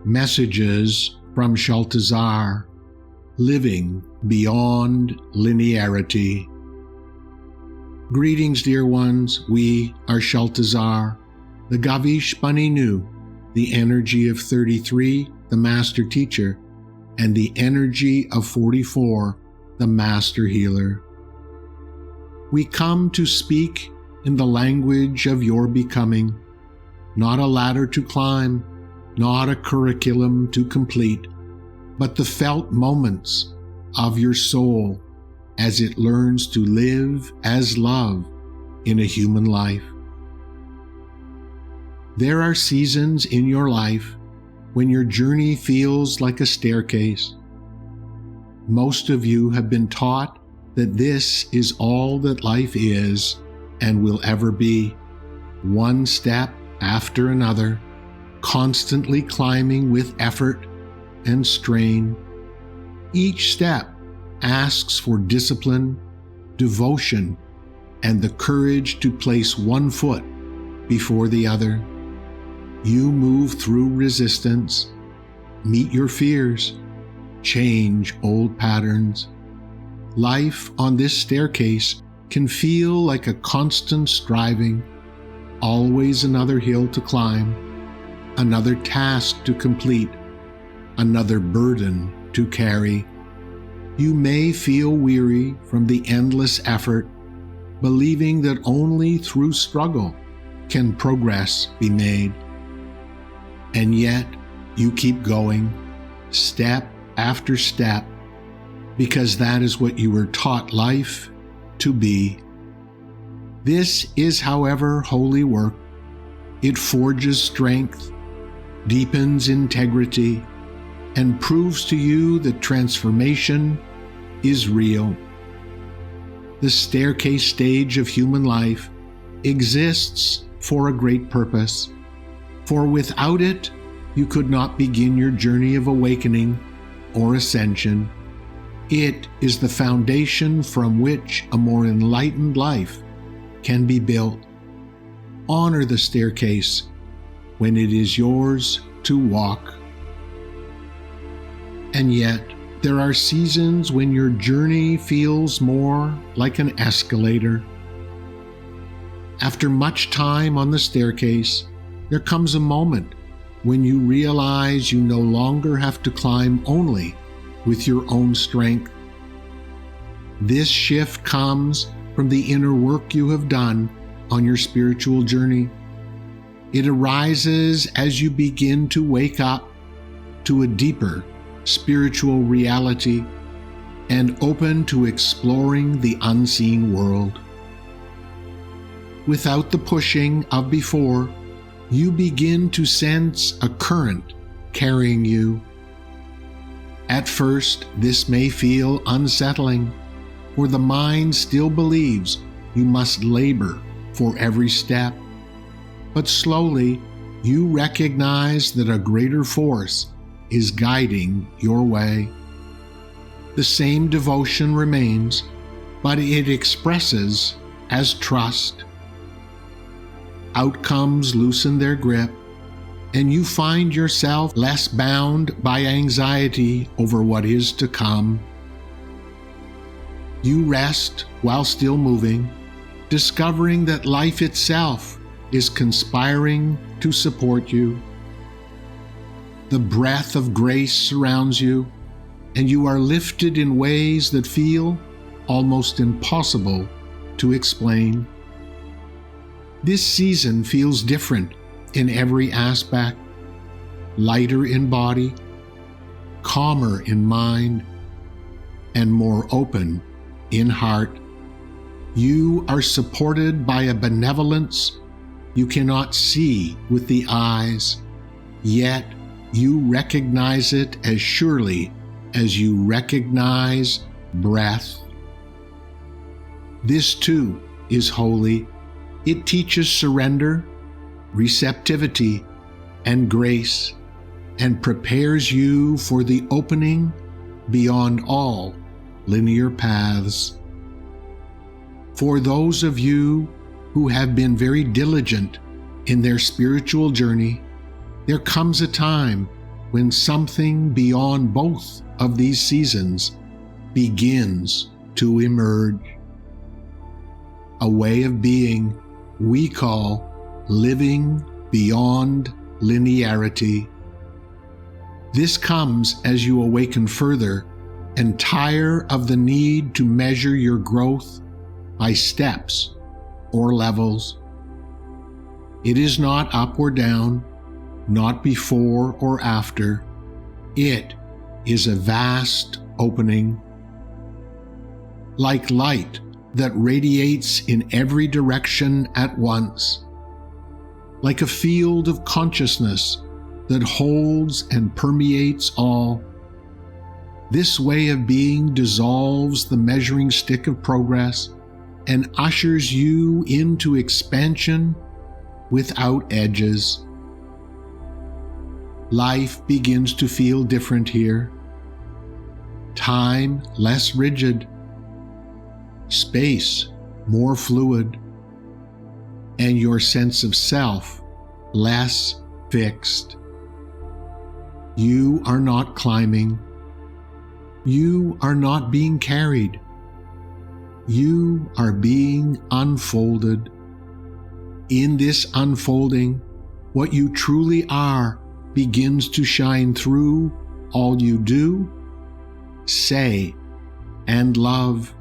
Messages from Shaltazar, living beyond linearity. Greetings, dear ones. We are Shaltazar, the Gavish Baninu, the energy of 33, the Master Teacher, and the energy of 44, the Master Healer. We come to speak in the language of your becoming, not a ladder to climb, not a curriculum to complete, but the felt moments of your soul as it learns to live as love in a human life. There are seasons in your life when your journey feels like a staircase. Most of you have been taught that this is all that life is and will ever be, one step after another, constantly climbing with effort and strain. Each step asks for discipline, devotion, and the courage to place one foot before the other. You move through resistance, meet your fears, change old patterns. Life on this staircase can feel like a constant striving, always another hill to climb, another task to complete, another burden to carry. You may feel weary from the endless effort, believing that only through struggle can progress be made. And yet, you keep going, step after step, because that is what you were taught life to be. This is, however, holy work. It forges strength, deepens integrity, and proves to you that transformation is real. The staircase stage of human life exists for a great purpose, for without it, you could not begin your journey of awakening or ascension. It is the foundation from which a more enlightened life can be built. Honor the staircase when it is yours to walk. And yet, there are seasons when your journey feels more like an escalator. After much time on the staircase, there comes a moment when you realize you no longer have to climb only with your own strength. This shift comes from the inner work you have done on your spiritual journey. It arises as you begin to wake up to a deeper spiritual reality and open to exploring the unseen world. Without the pushing of before, you begin to sense a current carrying you. At first, this may feel unsettling, for the mind still believes you must labor for every step. But slowly, you recognize that a greater force is guiding your way. The same devotion remains, but it expresses as trust. Outcomes loosen their grip, and you find yourself less bound by anxiety over what is to come. You rest while still moving, discovering that life itself is conspiring to support you. The breath of grace surrounds you, and you are lifted in ways that feel almost impossible to explain. This season feels different in every aspect, lighter in body, calmer in mind, and more open in heart. You are supported by a benevolence you cannot see with the eyes, yet you recognize it as surely as you recognize breath. This too is holy. It teaches surrender, receptivity, and grace, and prepares you for the opening beyond all linear paths. For those of you who have been very diligent in their spiritual journey, there comes a time when something beyond both of these seasons begins to emerge. A way of being we call living beyond linearity. This comes as you awaken further and tire of the need to measure your growth by steps or levels. It is not up or down, not before or after. It is a vast opening. Like light that radiates in every direction at once. Like a field of consciousness that holds and permeates all. This way of being dissolves the measuring stick of progress and ushers you into expansion without edges. Life begins to feel different here. Time less rigid. Space more fluid. And your sense of self less fixed. You are not climbing. You are not being carried. You are being unfolded. In this unfolding, what you truly are begins to shine through all you do, say, and love.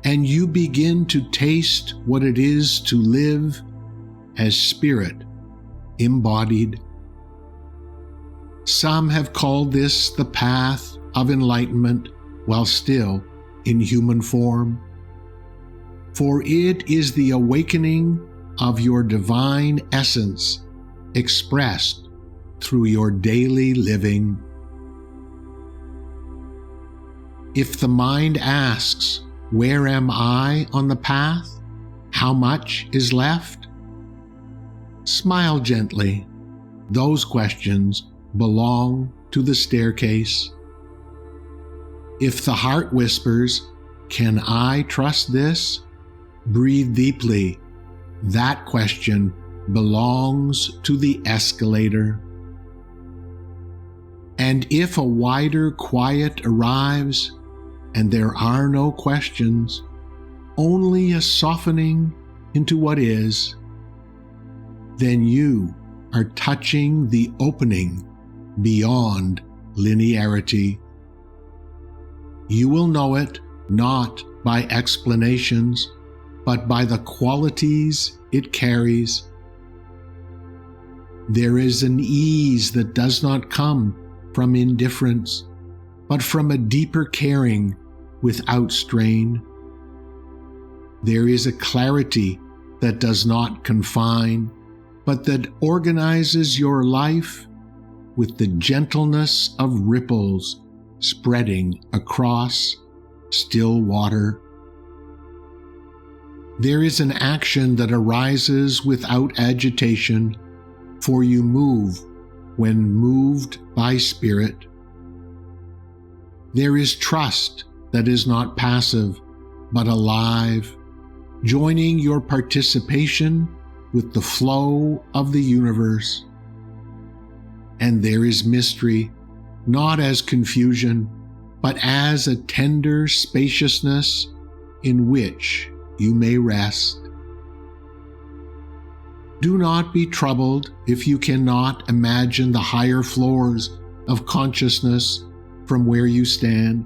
And you begin to taste what it is to live as spirit embodied. Some have called this the path of enlightenment while still in human form. For it is the awakening of your divine essence expressed through your daily living. If the mind asks, "Where am I on the path? How much is left?" Smile gently. Those questions belong to the staircase. If the heart whispers, "Can I trust this?" Breathe deeply. That question belongs to the escalator. And if a wider quiet arrives, and there are no questions, only a softening into what is, then you are touching the opening beyond linearity. You will know it not by explanations, but by the qualities it carries. There is an ease that does not come from indifference, but from a deeper caring without strain. There is a clarity that does not confine, but that organizes your life with the gentleness of ripples spreading across still water. There is an action that arises without agitation, for you move when moved by spirit. There is trust that is not passive, but alive, joining your participation with the flow of the universe. And there is mystery, not as confusion, but as a tender spaciousness in which you may rest. Do not be troubled if you cannot imagine the higher floors of consciousness from where you stand.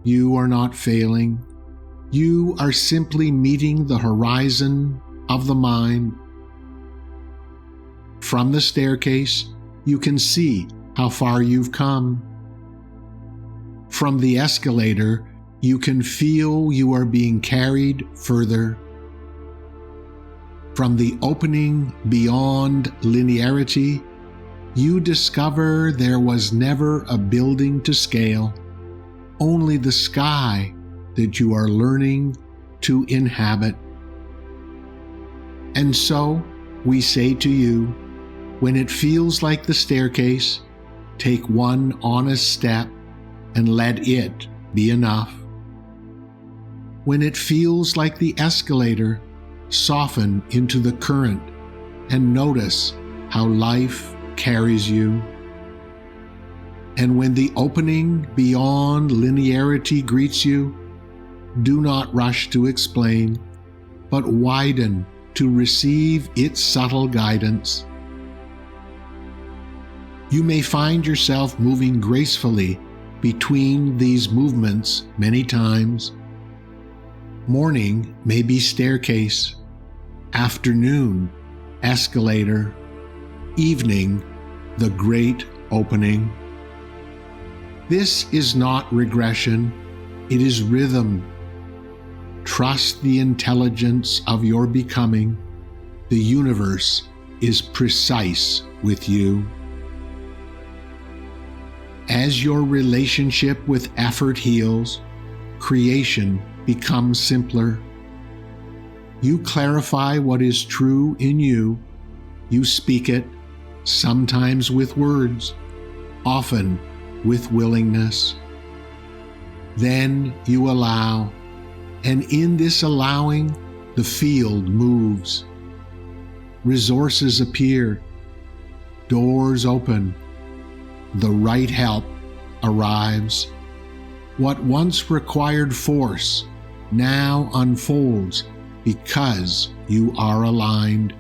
You are not failing. You are simply meeting the horizon of the mind. From the staircase, you can see how far you've come. From the escalator, you can feel you are being carried further. From the opening beyond linearity, you discover there was never a building to scale, only the sky that you are learning to inhabit. And so, we say to you, when it feels like the staircase, take one honest step and let it be enough. When it feels like the escalator, soften into the current and notice how life carries you. And when the opening beyond linearity greets you, do not rush to explain, but widen to receive its subtle guidance. You may find yourself moving gracefully between these movements many times. Morning may be staircase, afternoon, escalator, evening, the great opening. This is not regression, it is rhythm. Trust the intelligence of your becoming. The universe is precise with you. As your relationship with effort heals, creation becomes simpler. You clarify what is true in you. You speak it, sometimes with words, often with willingness. Then you allow, and in this allowing, the field moves. Resources appear, doors open, the right help arrives. What once required force now unfolds because you are aligned.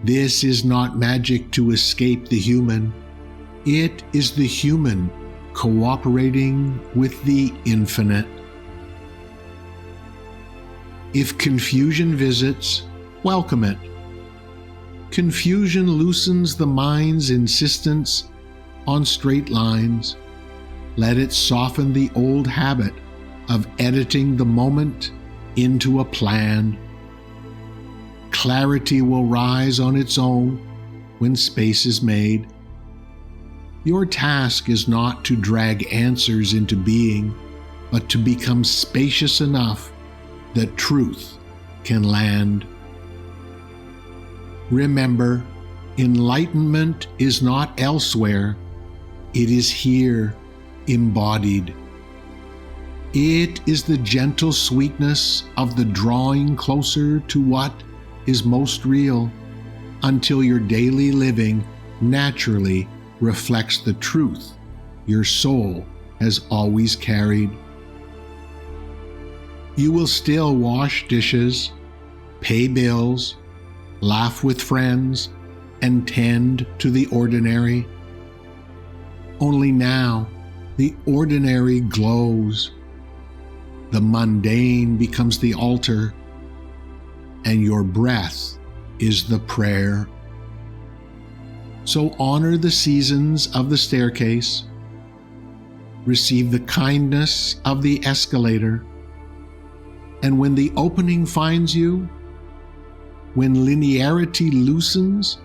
This is not magic to escape the human. It is the human cooperating with the infinite. If confusion visits, welcome it. Confusion loosens the mind's insistence on straight lines. Let it soften the old habit of editing the moment into a plan. Clarity will rise on its own when space is made. Your task is not to drag answers into being, but to become spacious enough that truth can land. Remember, enlightenment is not elsewhere, it is here, embodied. It is the gentle sweetness of the drawing closer to what is most real, until your daily living naturally reflects the truth your soul has always carried. You will still wash dishes, pay bills, laugh with friends, and tend to the ordinary. Only now, the ordinary glows. The mundane becomes the altar, and your breath is the prayer. So honor the seasons of the staircase. Receive the kindness of the escalator. And when the opening finds you, when linearity loosens,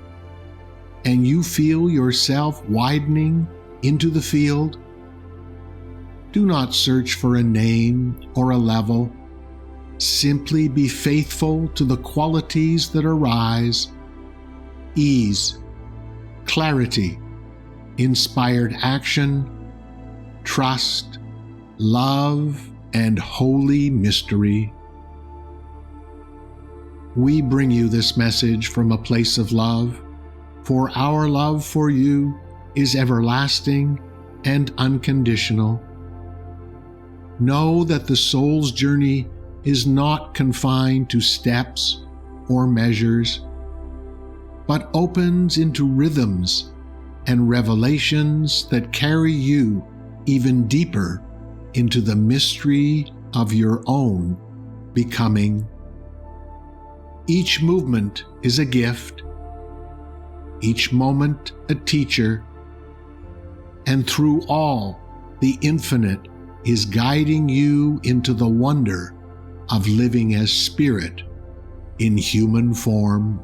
and you feel yourself widening into the field, do not search for a name or a level. Simply be faithful to the qualities that arise: ease, clarity, inspired action, trust, love, and holy mystery. We bring you this message from a place of love, for our love for you is everlasting and unconditional. Know that the soul's journey is not confined to steps or measures, but opens into rhythms and revelations that carry you even deeper into the mystery of your own becoming. Each movement is a gift, each moment a teacher, and through all, the infinite is guiding you into the wonder of living as spirit in human form.